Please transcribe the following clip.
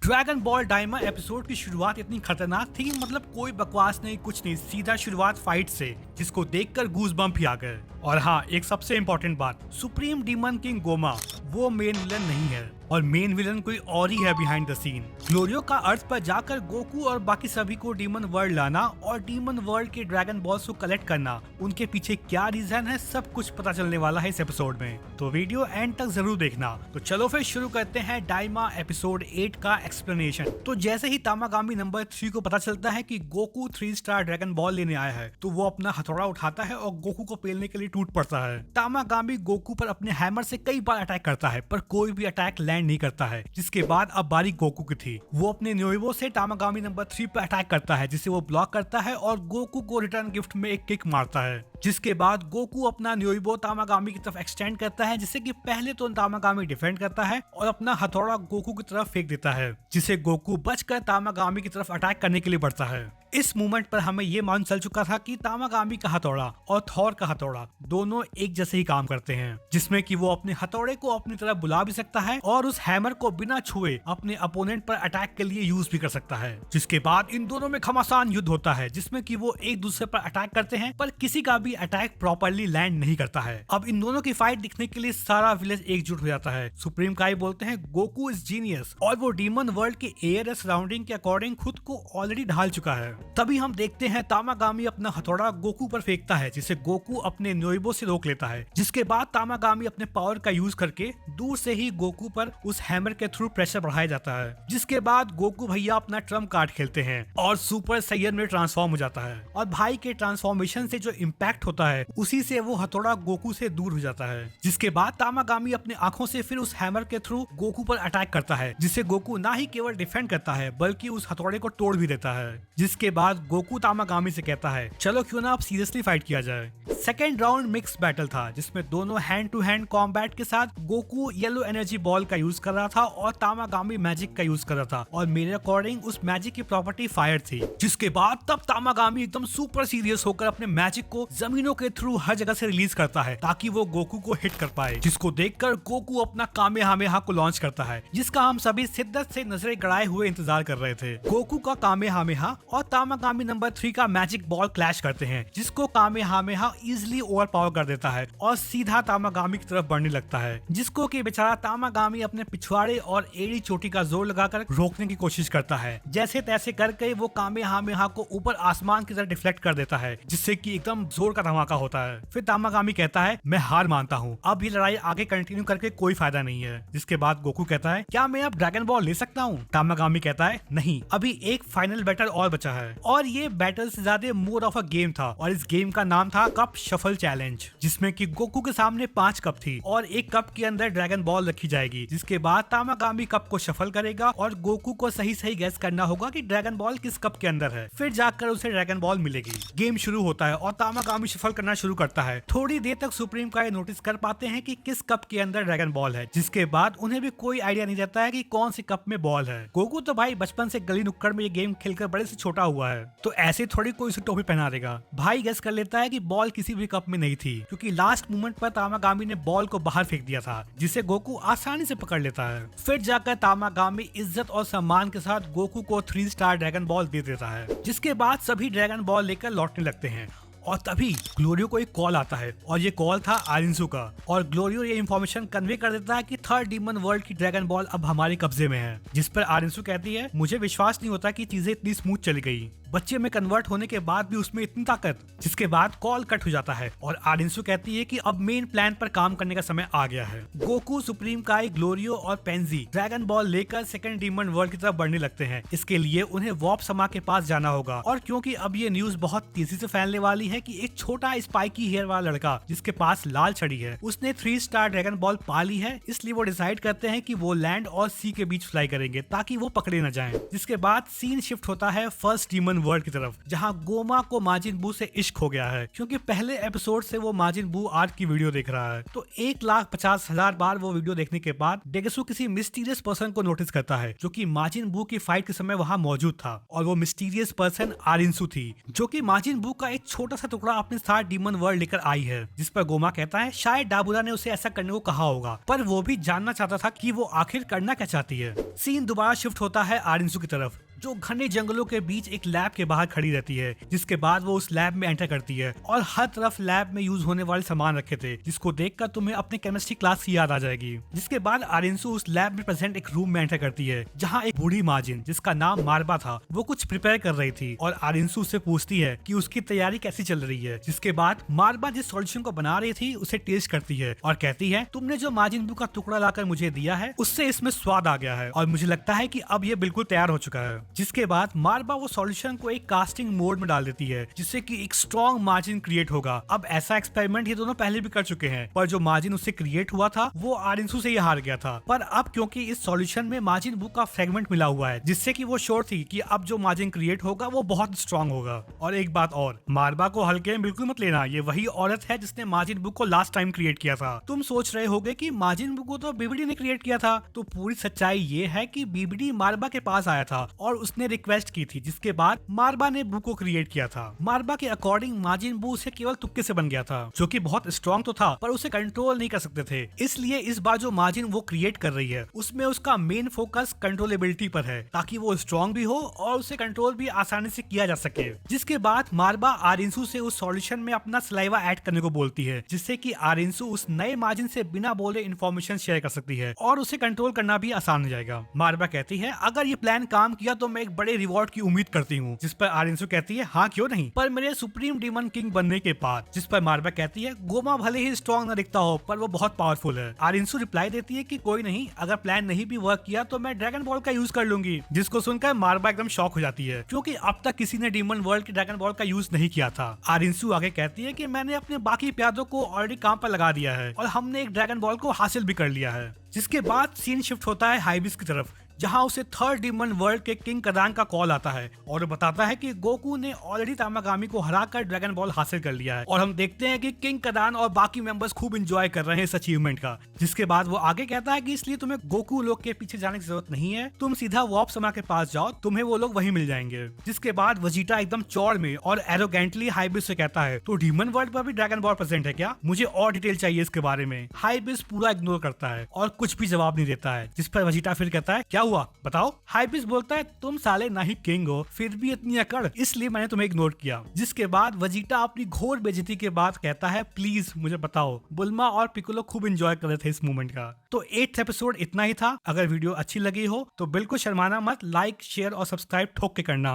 Dragon ball Dayma episode की शुरुआत इतनी खतरनाक थी, मतलब कोई बकवास नहीं, कुछ नहीं, सीधा शुरुआत फाइट से, जिसको देखकर गूज बम्प ही आ गए। और हाँ, एक सबसे इम्पोर्टेंट बात, सुप्रीम डीमन किंग गोमा वो मेन विलन नहीं है और मेन विलन कोई और ही है बिहाइंड द सीन। ग्लोरियो का अर्थ पर जाकर गोकू और बाकी सभी को डीमन वर्ल्ड लाना और डीमन वर्ल्ड के ड्रैगन बॉल्स को कलेक्ट करना, उनके पीछे क्या रीजन है, सब कुछ पता चलने वाला है इस एपिसोड में, तो वीडियो एंड तक जरूर देखना। तो चलो फिर शुरू करते हैं डायमा एपिसोड 8 का एक्सप्लेनेशन। तो जैसे ही तामागामी नंबर 3 को पता चलता है कि गोकू 3 स्टार ड्रैगन बॉल लेने आया है, तो वो अपना हथौड़ा उठाता है और गोकू को पेलने के लिए टूट पड़ता है। तामागामी गोकू पर अपने हैमर से कई बार अटैक करता है, पर कोई भी अटैक लैंड नहीं करता है, जिसके बाद अब बारी गोकू की थी। वो अपने न्योइबो से तामागामी नंबर 3 पर अटैक करता है, जिसे वो ब्लॉक करता है और गोकू को रिटर्न गिफ्ट में एक किक मारता है, जिसके बाद गोकू अपना न्योइबो तामागामी की तरफ एक्सटेंड करता है, जिससे कि पहले तो तामागामी डिफेंड करता है और अपना हथौड़ा गोकू की तरफ फेंक देता है, जिसे गोकू बचकर तामागामी की तरफ अटैक करने के लिए बढ़ता है। इस मूवमेंट पर हमें ये मालूम चल चुका था कि तामागामी का हथौड़ा और थॉर का हथौड़ा दोनों एक जैसे ही काम करते हैं, जिसमें कि वो अपने हथौड़े को अपनी तरफ बुला भी सकता है और उस हैमर को बिना छुए अपने अपोनेंट पर अटैक के लिए यूज भी कर सकता है। जिसके बाद इन दोनों में घमासान युद्ध होता है, जिसमें कि वो एक दूसरे पर अटैक करते हैं, पर किसी का भी अटैक प्रॉपरली लैंड नहीं करता है। अब इन दोनों की फाइट दिखने के लिए सारा विलेज एकजुट हो जाता है। सुप्रीम काई बोलते हैं गोकू इज जीनियस और वो डीमन वर्ल्ड के एयर सराउंडिंग के अकॉर्डिंग खुद को ऑलरेडी ढाल चुका है। तभी हम देखते हैं तामागामी अपना हथौड़ा गोकू पर फेंकता है, जिसे गोकू अपने न्योइबो से रोक लेता है। जिसके बाद तामागामी अपने पावर का यूज करके दूर से ही गोकू पर उस हैमर के थ्रू प्रेशर बढ़ाया जाता है। जिसके बाद गोकू भैया अपना ट्रम्प कार्ड खेलते हैं और सुपर सैयन में ट्रांसफॉर्म हो जाता है और भाई के ट्रांसफॉर्मेशन से जो इम्पैक्ट होता है उसी से वो हथौड़ा गोकू से दूर हो जाता है। जिसके बाद तामागामी अपने आंखों से फिर उस हैमर के थ्रू गोकू पर अटैक करता है, जिससे गोकू ना ही केवल डिफेंड करता है बल्कि उस हथौड़े को तोड़ भी देता है। जिसके बाद गोकू तामागामी से कहता है चलो क्यों ना अब सीरियसली फाइट किया जाए। सेकेंड राउंड मिक्स बैटल था, जिसमें दोनों हैंड टू हैंड कॉम्बैट के साथ गोकू येलो एनर्जी बॉल का यूज कर रहा था और तामागामी मैजिक का यूज कर रहा था और मेरे अकॉर्डिंग उस मैजिक की प्रॉपर्टी फायर थी। जिसके बाद तब तामागामी एकदम सुपर सीरियस होकर अपने मैजिक को जमीनों के थ्रू हर जगह से रिलीज करता है ताकि वो गोकू को हिट कर पाए, जिसको देखकर गोकू अपना कामेहामेहा को लॉन्च करता है, जिसका हम सभी शिद्दत से नजरें गड़ाए हुए इंतजार कर रहे थे। गोकू का कामेहामेहा और तामागामी नंबर 3 का मैजिक बॉल क्लैश करते हैं, जिसको कामेहामेहा इजिली ओवर पावर कर देता है और सीधा तामागामी की तरफ बढ़ने लगता है, जिसको कि बेचारा तामागामी अपने पिछवाड़े और एड़ी चोटी का जोर लगाकर रोकने की कोशिश करता है। जैसे तैसे करके वो कामेहामेहा को ऊपर आसमान की तरफ डिफ्लेक्ट कर देता है, जिससे कि एकदम जोर का धमाका होता है। फिर तामागामी कहता है मैं हार मानता हूँ, अब ये लड़ाई आगे कंटिन्यू करके कोई फायदा नहीं है। जिसके बाद गोकू कहता है क्या मैं अब ड्रैगन बॉल ले सकता हूँ? तामागामी कहता है नहीं, अभी एक फाइनल बैटल और बचा है और ये बैटल से ज्यादा मोर ऑफ अ गेम था और इस गेम का नाम था कप शफल चैलेंज, जिसमें कि गोकू के सामने 5 कप थी और एक कप के अंदर ड्रैगन बॉल रखी जाएगी। जिसके बाद तामागामी कप को शफल करेगा और गोकू को सही सही गैस करना होगा कि ड्रैगन बॉल किस कप के अंदर है, फिर जाकर उसे ड्रैगन बॉल मिलेगी। गेम शुरू होता है और तामागामी शफल करना शुरू करता है। थोड़ी देर तक सुप्रीम का नोटिस कर पाते हैं कि किस कप के अंदर ड्रैगन बॉल है, जिसके बाद उन्हें भी कोई आइडिया नहीं रहता है कि कौन से कप में बॉल है। गोकू तो भाई बचपन से गली नुक्कड़ में ये गेम खेलकर बड़े से छोटा हुआ है, तो ऐसे थोड़ी कोई उसे टोपी पहना देगा। भाई गेस कर लेता है कि बॉल किसी भी कप में नहीं थी, क्योंकि लास्ट मोमेंट पर तामागामी ने बॉल को बाहर फेंक दिया था, जिसे गोकू आसानी से पकड़ लेता है। फिर जाकर तामागामी इज्जत और सम्मान के साथ गोकू को 3 स्टार ड्रैगन बॉल दे देता है। जिसके बाद सभी ड्रैगन बॉल लेकर लौटने लगते हैं और तभी ग्लोरियो को एक कॉल आता है और ये कॉल था आरिंसू का, और ग्लोरियो ये इन्फॉर्मेशन कन्वे कर देता है कि थर्ड डीमन वर्ल्ड की ड्रैगन बॉल अब हमारे कब्जे में है। जिस पर आरिंसू कहती है मुझे विश्वास नहीं होता कि चीजें इतनी स्मूथ चली गई, बच्चे में कन्वर्ट होने के बाद भी उसमें इतनी ताकत। जिसके बाद कॉल कट हो जाता है और आरिंसू कहती है कि अब मेन प्लान पर काम करने का समय आ गया है। गोकू, सुप्रीम काई, ग्लोरियो और पेंजी ड्रैगन बॉल लेकर सेकंड डीमन वर्ल्ड की तरफ बढ़ने लगते हैं। इसके लिए उन्हें वॉप समा के पास जाना होगा और क्योंकि अब ये न्यूज बहुत तेजी से फैलने वाली है कि एक छोटा स्पाइकी हेयर वाला लड़का जिसके पास लाल छड़ी है उसने 3 स्टार ड्रैगन बॉल पा ली है, इसलिए वो डिसाइड करते हैं कि वो लैंड और सी के बीच फ्लाई करेंगे ताकि वो पकड़े न जाएं। जिसके बाद सीन शिफ्ट होता है फर्स्ट डीमन वर्ल्ड की तरफ, जहां गोमा को माजिन बू से इश्क हो गया है, क्योंकि पहले एपिसोड से वो माजिन बू आर्ट की वीडियो देख रहा है। तो 1,50,000 बार वो वीडियो देखने के बाद डेगेसु किसी मिस्टीरियस पर्सन को नोटिस करता है जो कि माजिन बू की फाइट के समय वहां मौजूद था, और वो मिस्टीरियस पर्सन आरिंसू थी, जो कि माजिन बू का एक छोटा सा टुकड़ा अपने साथ डीमन वर्ल्ड लेकर आई है। जिस पर गोमा कहता है शायद डाबुरा ने उसे ऐसा करने को कहा होगा, पर वो भी जानना चाहता था कि वो आखिर करना क्या चाहती है। सीन दोबारा शिफ्ट होता है आरिंसू की तरफ, जो घने जंगलों के बीच एक लैब के बाहर खड़ी रहती है, जिसके बाद वो उस लैब में एंटर करती है और हर तरफ लैब में यूज होने वाले सामान रखे थे, जिसको देखकर तुम्हें अपने केमिस्ट्री क्लास की याद आ जाएगी। जिसके बाद आरिंसू उस लैब में प्रेजेंट एक रूम में एंटर करती है, जहाँ एक बूढ़ी माजिन जिसका नाम मारबा था वो कुछ प्रिपेयर कर रही थी और आरिंसू से पूछती है कि उसकी तैयारी कैसी चल रही है। जिसके बाद मारबा जिस सॉल्यूशन को बना रही थी उसे टेस्ट करती है और कहती है, तुमने जो माजिन बू का टुकड़ा लाकर मुझे दिया है उससे इसमें स्वाद आ गया है और मुझे लगता है कि अब ये बिल्कुल तैयार हो चुका है। जिसके बाद मारबा वो सॉल्यूशन को एक कास्टिंग मोड में डाल देती है, जिससे कि एक स्ट्रॉन्ग मार्जिन क्रिएट होगा। अब ऐसा एक्सपेरिमेंट ये दोनों पहले भी कर चुके हैं, पर जो मार्जिन उससे क्रिएट हुआ था वो आरिंसू से ही हार गया था। पर अब क्योंकि इस सॉल्यूशन में मार्जिन बुक का फ्रेगमेंट मिला हुआ है, जिससे कि वो श्योर थी कि अब जो मार्जिन क्रिएट होगा वो बहुत स्ट्रॉन्ग होगा। और एक बात और, मारबा को हल्के में बिल्कुल मत लेना, ये वही औरत है जिसने मार्जिन बुक को लास्ट टाइम क्रिएट किया था। तुम सोच रहे होगे कि मार्जिन बुक को तो बीबीडी ने क्रिएट किया था, तो पूरी सच्चाई ये है कि बीबीडी मारबा के पास आया था और उसने रिक्वेस्ट की थी, जिसके बाद मारबा ने बू को क्रिएट किया था। मारबा के अकॉर्डिंग मार्जिन बू उसे केवल तुक्के से बन गया था, जो कि बहुत स्ट्रॉन्ग तो था पर उसे कंट्रोल नहीं कर सकते थे। इसलिए इस बार जो मार्जिन वो क्रिएट कर रही है उसमें उसका मेन फोकस कंट्रोलेबिलिटी पर है, ताकि वो स्ट्रॉन्ग भी हो और उसे कंट्रोल भी आसानी से किया जा सके। जिसके बाद मारबा आरिंसू से उस सॉल्यूशन में अपना सलाइवा ऐड करने को बोलती है, जिससे कि आरिंसू उस नए मार्जिन से बिना बोले इन्फॉर्मेशन शेयर कर सकती है और उसे कंट्रोल करना भी आसान हो जाएगा। मारबा कहती है, अगर ये प्लान काम किया तो मैं एक बड़े रिवॉर्ड की उम्मीद करती हूँ। जिस पर आरिंसू कहती है, हाँ क्यों नहीं, पर मेरे सुप्रीम डीमन किंग बनने के बाद। जिस पर मारबा कहती है, गोमा भले ही स्ट्रॉन्ग न दिखता हो पर वो बहुत पावरफुल है। आरिंसू रिप्लाई देती है कि कोई नहीं, अगर प्लान नहीं भी वर्क किया तो मैं ड्रैगन बॉल का यूज कर लूंगी। जिसको सुनकर मारबा एकदम शॉक हो जाती है, क्योंकि अब तक किसी ने डीमन वर्ल्ड के ड्रैगन बॉल का यूज नहीं किया था। आरिंसू आगे कहती है कि मैंने अपने बाकी प्यादों को ऑलरेडी काम पर लगा दिया है और हमने एक ड्रैगन बॉल को हासिल भी कर लिया है। जिसके बाद सीन शिफ्ट होता है हाइबिस की तरफ, जहां उसे थर्ड डीमन वर्ल्ड के किंग कदान का कॉल आता है और बताता है कि गोकू ने ऑलरेडी तामागामी को हराकर ड्रैगन बॉल हासिल कर लिया है। और हम देखते हैं कि किंग कदान और बाकी मेंबर्स खूब एंजॉय कर रहे हैं इस अचीवमेंट का। जिसके बाद वो आगे कहता है कि इसलिए तुम्हें गोकू लोग के पीछे जाने की जरूरत नहीं है, तुम सीधा वॉप समा के पास जाओ, तुम्हें वो लोग वहीं मिल जाएंगे। जिसके बाद वजीटा एकदम चौड़ में और एरोगेंटली हाइबिस से कहता है, तो डीमन वर्ल्ड पर भी ड्रैगन बॉल प्रेजेंट है क्या? मुझे और डिटेल चाहिए इसके बारे में। हाइबिस पूरा इग्नोर करता है और कुछ भी जवाब नहीं देता है। जिस पर वजीटा फिर कहता है, क्या हुआ बताओ? हाइबिस बोलता है, तुम साले ना ही किंग हो फिर भी इतनी अकड़, इसलिए मैंने तुम्हें इग्नोर किया। जिसके बाद वजीटा अपनी घोर बेइज्जती के बाद कहता है, प्लीज मुझे बताओ। बुल्मा और पिकोलो खूब एंजॉय कर रहे थे इस मोमेंट का। तो 8th एपिसोड इतना ही था। अगर वीडियो अच्छी लगी हो तो बिल्कुल शर्माना मत, लाइक शेयर और सब्सक्राइब ठोक के करना।